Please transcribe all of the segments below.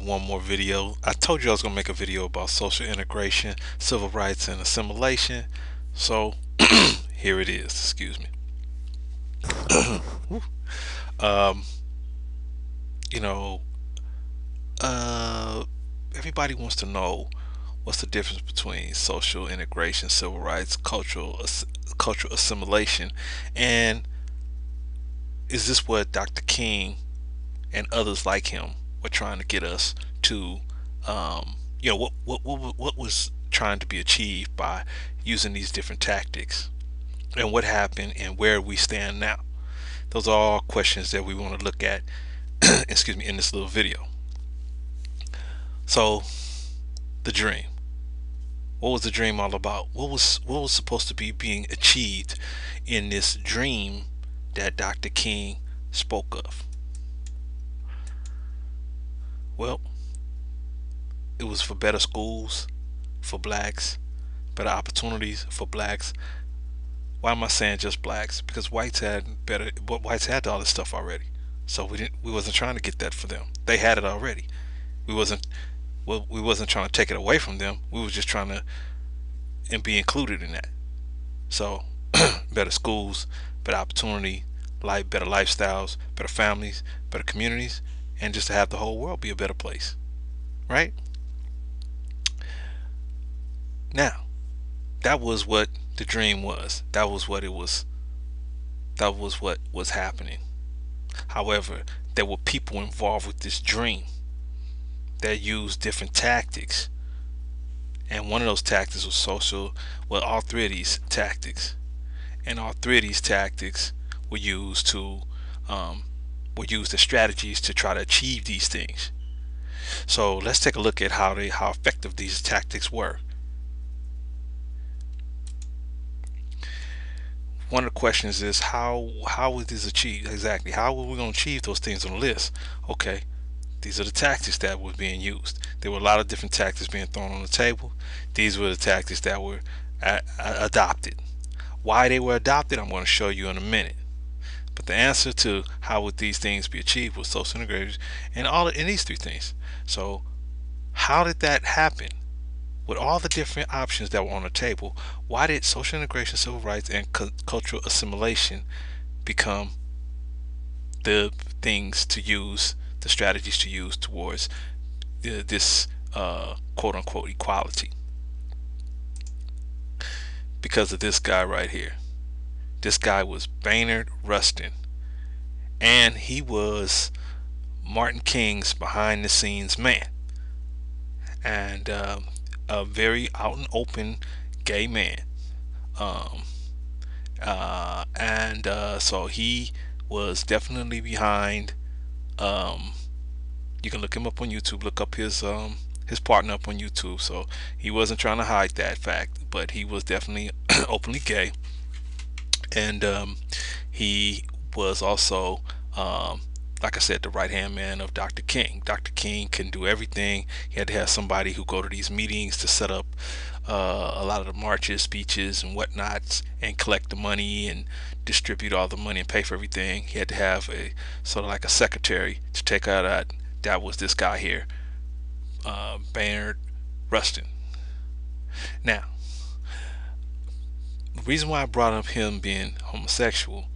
One more video. I told you I was going to make a video about social integration, civil rights, and assimilation. So here it is. Excuse me. um, you know, everybody wants to know what's the difference between social integration, civil rights, cultural assimilation, and is this what Dr. King and others like him were trying to get us to? What was trying to be achieved by using these different tactics, and what happened, and where we stand now? Those are all questions that we want to look at excuse me, in this little video. So the dream, what was the dream all about? What was supposed to be being achieved in this dream that Dr. King spoke of? Well, it was for better schools for blacks, better opportunities for blacks. Why am I saying just blacks? Because whites had better, but whites had all this stuff already. So we wasn't trying to get that for them. They had it already. We wasn't we wasn't trying to take it away from them. We was just trying to and be included in that. So better schools, better opportunity, better lifestyles, better families, better communities, and just to have the whole world be a better place. Right? Now, that was what the dream was. That was what it was. That was what was happening. However, there were people involved with this dream that used different tactics, and one of those tactics was all three of these tactics, and all three of these tactics were used to were used as strategies to try to achieve these things. So let's take a look at how effective these tactics were. One of the questions is how was this achieved exactly? How were we going to achieve those things on the list? Okay, these are the tactics that were being used. There were a lot of different tactics being thrown on the table. These were the tactics that were adopted. Why they were adopted, I'm going to show you in a minute. But the answer to how would these things be achieved was social integration and in these three things. So how did that happen? With all the different options that were on the table, why did social integration, civil rights, and cultural assimilation become the things to use, the strategies to use towards this quote unquote equality because of this guy right here. This guy was Baynard Rustin, and he was Martin King's behind the scenes man, and a very out and open gay man. Um, and So he was definitely behind. Um, you can look him up on YouTube. Look up his partner up on YouTube. So he wasn't trying to hide that fact, but he was definitely openly gay, and he was also, like I said, the right hand man of Dr. King. Dr. King can do everything. He had to have somebody who go to these meetings to set up a lot of the marches, speeches, and whatnots, and collect the money and distribute all the money and pay for everything. He had to have a sort of like a secretary to take out that. That was this guy here, Baynard Rustin. Now, the reason why I brought up him being homosexual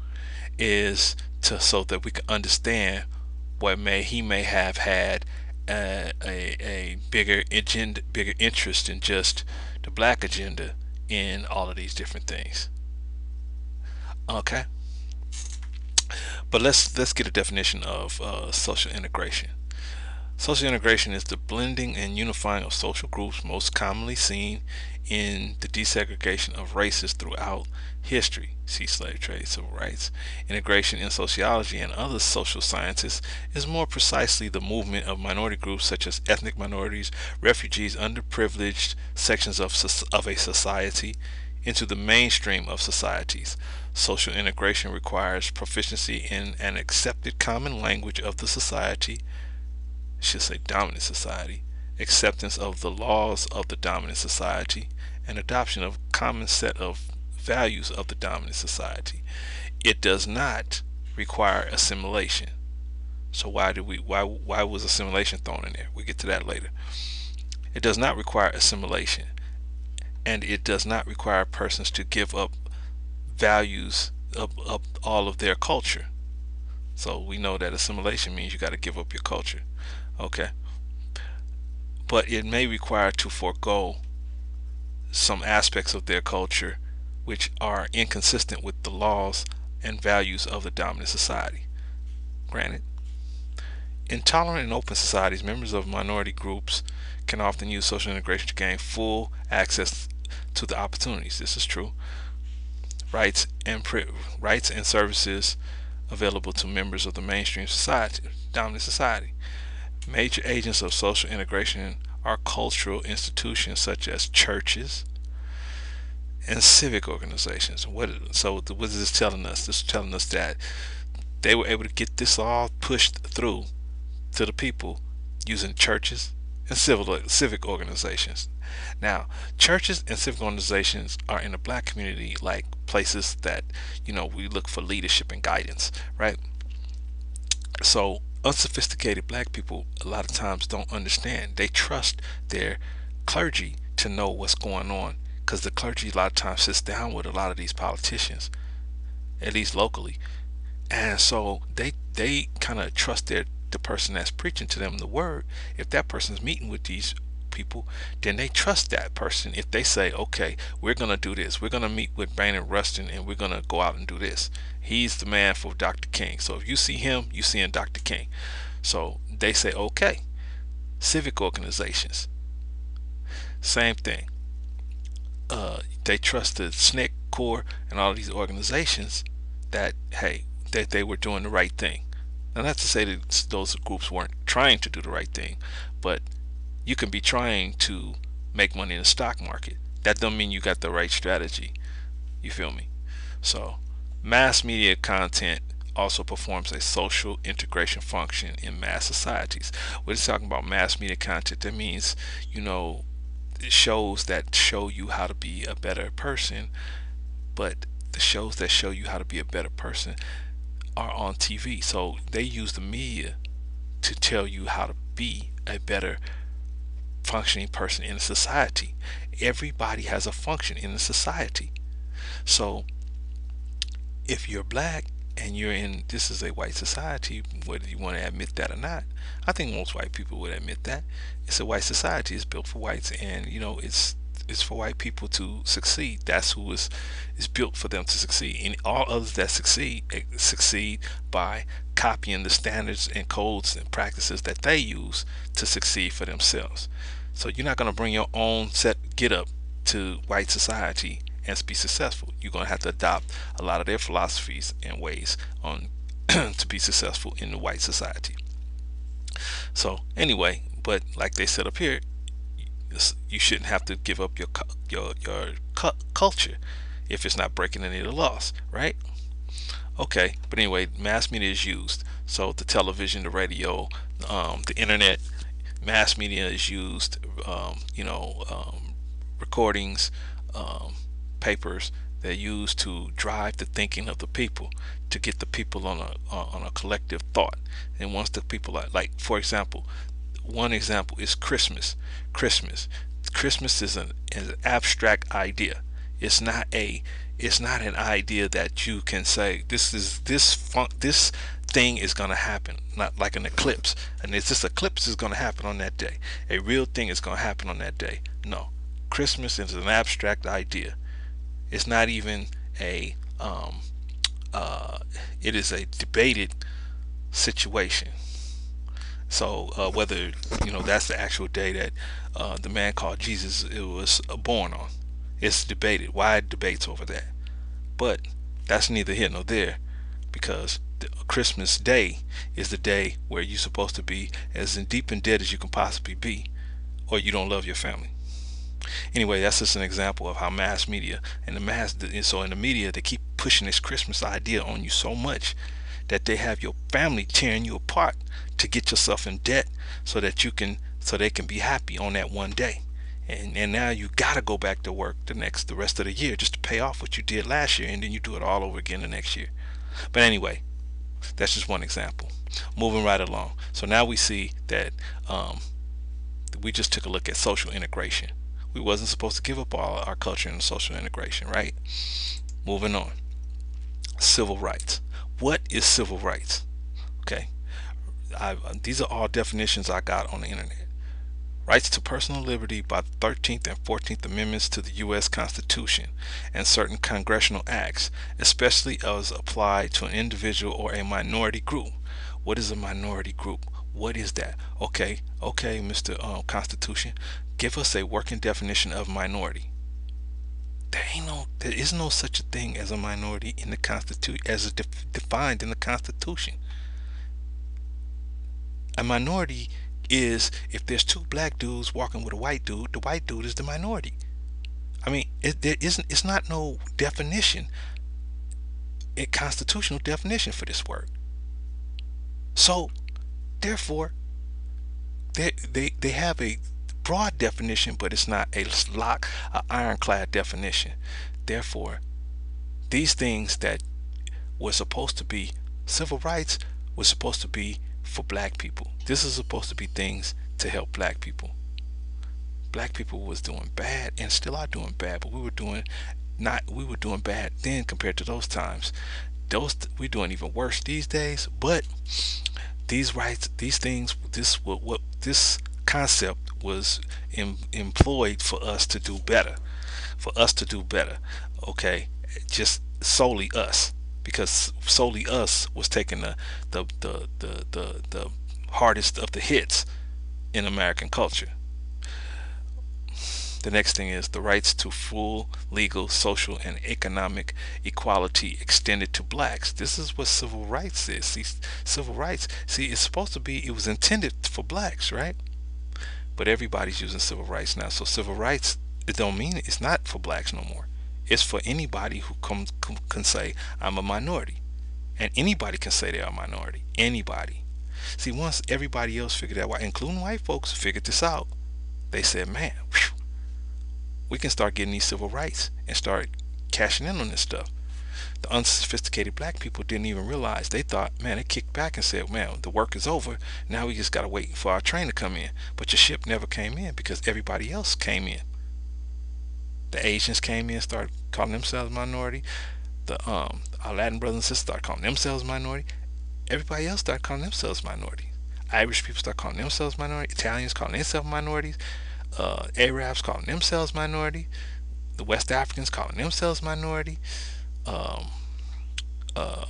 is to so that we can understand what he may have had a bigger agenda, bigger interest in just the black agenda in all of these different things. Okay, but let's get a definition of social integration. Social integration is the blending and unifying of social groups most commonly seen in the desegregation of races throughout history. See slave trade, civil rights. Integration in sociology and other social sciences is more precisely the movement of minority groups such as ethnic minorities, refugees, underprivileged sections of a society into the mainstream of societies. Social integration requires proficiency in an accepted common language of the society, should say dominant society, acceptance of the laws of the dominant society, and adoption of a common set of values of the dominant society. It does not require assimilation. So why was assimilation thrown in there? We get to that later. It does not require assimilation, and it does not require persons to give up values of all of their culture. So we know that assimilation means you got to give up your culture. Okay, but it may require to forego some aspects of their culture which are inconsistent with the laws and values of the dominant society. Granted, in tolerant and open societies, members of minority groups can often use social integration to gain full access to the opportunities. This is true. Rights and services available to members of the mainstream society, dominant society. Major agents of social integration are cultural institutions such as churches and civic organizations. What is this telling us? This is telling us that they were able to get this all pushed through to the people using churches and civic organizations. Now, churches and civic organizations are in the black community like places that we look for leadership and guidance, right? So unsophisticated black people a lot of times don't understand. They trust their clergy to know what's going on because the clergy a lot of times sits down with a lot of these politicians, at least locally, and so they kind of trust the person that's preaching to them the word. If that person's meeting with these people, then they trust that person. If they say, okay, we're gonna do this, we're gonna meet with Baynard Rustin and we're gonna go out and do this, he's the man for Dr. King. So if you see him, you seeing Dr. King. So they say, okay. Civic organizations, same thing. They trust the SNCC, CORE, and all of these organizations that hey, that they were doing the right thing. Now, not to say that those groups weren't trying to do the right thing, but you can be trying to make money in the stock market. That don't mean you got the right strategy. You feel me? So, mass media content also performs a social integration function in mass societies. We're just talking about mass media content. That means, shows that show you how to be a better person, but the shows that show you how to be a better person are on TV. So they use the media to tell you how to be a better functioning person in a society. Everybody has a function in a society. So if you're black and you're in, this is a white society, whether you want to admit that or not. I think most white people would admit that it's a white society. It's built for whites, and it's for white people to succeed. That's who is built for them to succeed, and all others that succeed by copying the standards and codes and practices that they use to succeed for themselves. So you're not going to bring your own set get up to white society and be successful. You're going to have to adopt a lot of their philosophies and ways on to be successful in the white society. So anyway, but like they said up here, you shouldn't have to give up your culture if it's not breaking any of the laws, right? Okay, but anyway, mass media is used. So the television, the radio, the internet, mass media is used. Recordings, um, papers. They're used to drive the thinking of the people, to get the people on a collective thought. And once the people are, like, for example, one example is Christmas. Christmas. Christmas is an abstract idea. It's not a it's not an idea that you can say this thing is going to happen, not like an eclipse, and it's this eclipse is going to happen on that day, a real thing is going to happen on that day. No, Christmas is an abstract idea. It's not even a it is a debated situation. So whether that's the actual day that the man called Jesus it was born on, it's debated. Wide debates over that, but that's neither here nor there, because the Christmas Day is the day where you're supposed to be as in deep in debt as you can possibly be, or you don't love your family. Anyway, that's just an example of how mass media and so in the media they keep pushing this Christmas idea on you so much that they have your family tearing you apart to get yourself in debt so they can be happy on that one day. And now you gotta go back to work the rest of the year just to pay off what you did last year, and then you do it all over again the next year. But anyway, that's just one example. Moving right along. So now we see that we just took a look at social integration. We wasn't supposed to give up all our culture and social integration, right? Moving on. Civil rights. What is civil rights? Okay, these are all definitions I got on the internet. Rights to personal liberty by the 13th and 14th Amendments to the U.S. Constitution and certain congressional acts, especially as applied to an individual or a minority group. What is a minority group? What is that? Okay, Mr. Constitution, give us a working definition of minority. There is no such a thing as a minority in the Constitution as defined in the Constitution. A minority is if there's two black dudes walking with a white dude, the white dude is the minority. I mean, it's not no definition, a constitutional definition for this word. So therefore, they have a broad definition, but it's not a ironclad definition. Therefore, these things that were supposed to be civil rights were supposed to be for black people. This is supposed to be things to help black people. Black people was doing bad and still are doing bad, but we were doing bad then compared to those times. We're doing even worse these days, but these rights, these things, what this concept was employed for us to do better, okay, just solely us, because solely us was taking the hardest of the hits in American culture. The next thing is the rights to full legal, social, and economic equality extended to blacks. This is what civil rights is. See, civil rights, it's supposed to be, it was intended for blacks, right? But everybody's using civil rights now. So civil rights, it don't mean it's not for blacks no more. It's for anybody who can say, I'm a minority. And anybody can say they're a minority. Anybody. See, once everybody else figured that out, including white folks, figured this out, they said, man, whew, we can start getting these civil rights and start cashing in on this stuff. The unsophisticated black people didn't even realize. They thought, man, they kicked back and said, man, the work is over. Now we just got to wait for our train to come in. But your ship never came in because everybody else came in. The Asians came in, started calling themselves minority. our Latin brothers and sisters start calling themselves minority. Everybody else start calling themselves minorities. Irish people start calling themselves minorities. Italians calling themselves minorities. Arabs calling themselves minority. The West Africans calling themselves minority. Um, uh,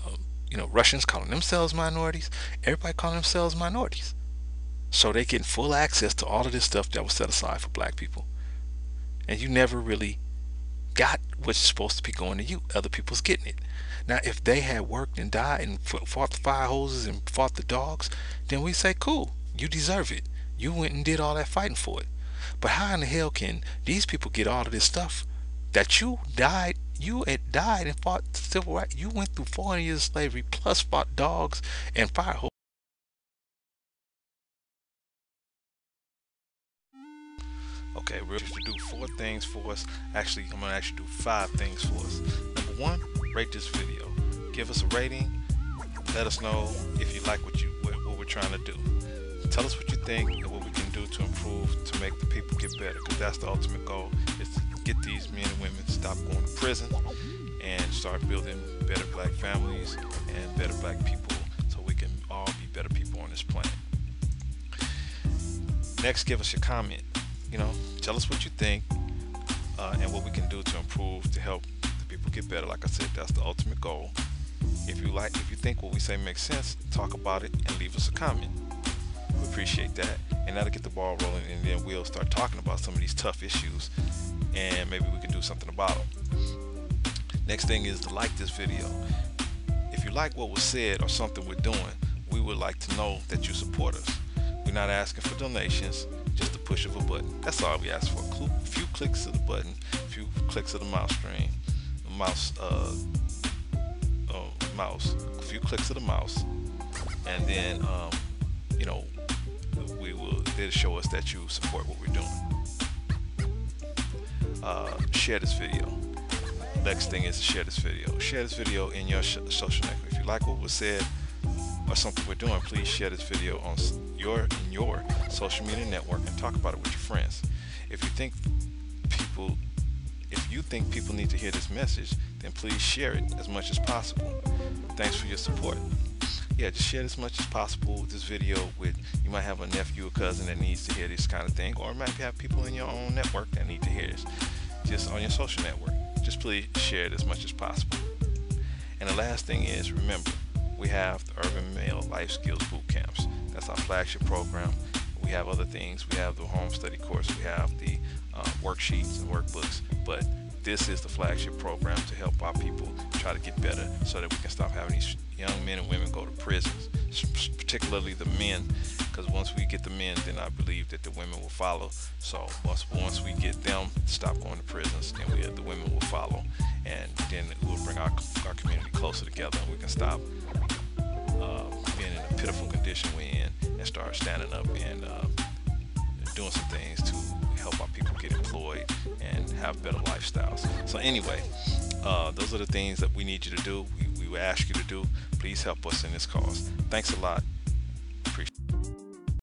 Russians calling themselves minorities. Everybody calling themselves minorities. So they getting full access to all of this stuff that was set aside for black people. And you never really got what's supposed to be going to you. Other people's getting it. Now, if they had worked and died and fought the fire hoses and fought the dogs, then we say, cool, you deserve it. You went and did all that fighting for it. But how in the hell can these people get all of this stuff that you died? You had died and fought civil rights. You went through 400 years of slavery plus fought dogs and fire hoses. Okay, we're going to do 4 things for us. Actually, I'm going to actually do 5 things for us. Number 1, rate this video. Give us a rating. Let us know if you like what we're trying to do. Tell us what you think and what we can do to improve to make the people get better. Because that's the ultimate goal, is to get these men and women to stop going to prison and start building better black families and better black people, so we can all be better people on this planet. Next, give us your comment. Tell us what you think and what we can do to improve to help the people get better. Like I said, that's the ultimate goal. If you think what we say makes sense, talk about it and leave us a comment. We appreciate that, and that'll get the ball rolling, and then we'll start talking about some of these tough issues, and maybe we can do something about them. Next thing is to like this video. If you like what was said or something we're doing, we would like to know that you support us. We're not asking for donations, just the push of a button. That's all we ask for. A few clicks of the button, a few clicks of the mouse screen, a few clicks of the mouse, and then it'll show us that you support what we're doing. Share this video. Next thing is to share this video. Share this video in your social network. If you like what was said or something we're doing, please share this video on your social media network and talk about it with your friends. If you think people need to hear this message, then please share it as much as possible. Thanks for your support. Yeah, just share as much as possible this video with, you might have a nephew or cousin that needs to hear this kind of thing, or you might have people in your own network that need to hear this, just on your social network. Just please share it as much as possible. And the last thing is, remember, we have the Urban Male Life Skills Boot Camps. That's our flagship program. We have other things. We have the home study course. We have the worksheets and workbooks. But this is the flagship program to help our people try to get better, so that we can stop having these young men and women go to prisons, particularly the men, because once we get the men, then I believe that the women will follow. So once we get them to stop going to prisons, then the women will follow, and then it will bring our community closer together, and we can stop being in a pitiful condition we're in and start standing up and doing some things to help our people get employed and have better lifestyles. So anyway, those are the things that we need you to do. We will ask you to do. Please help us in this cause. Thanks a lot.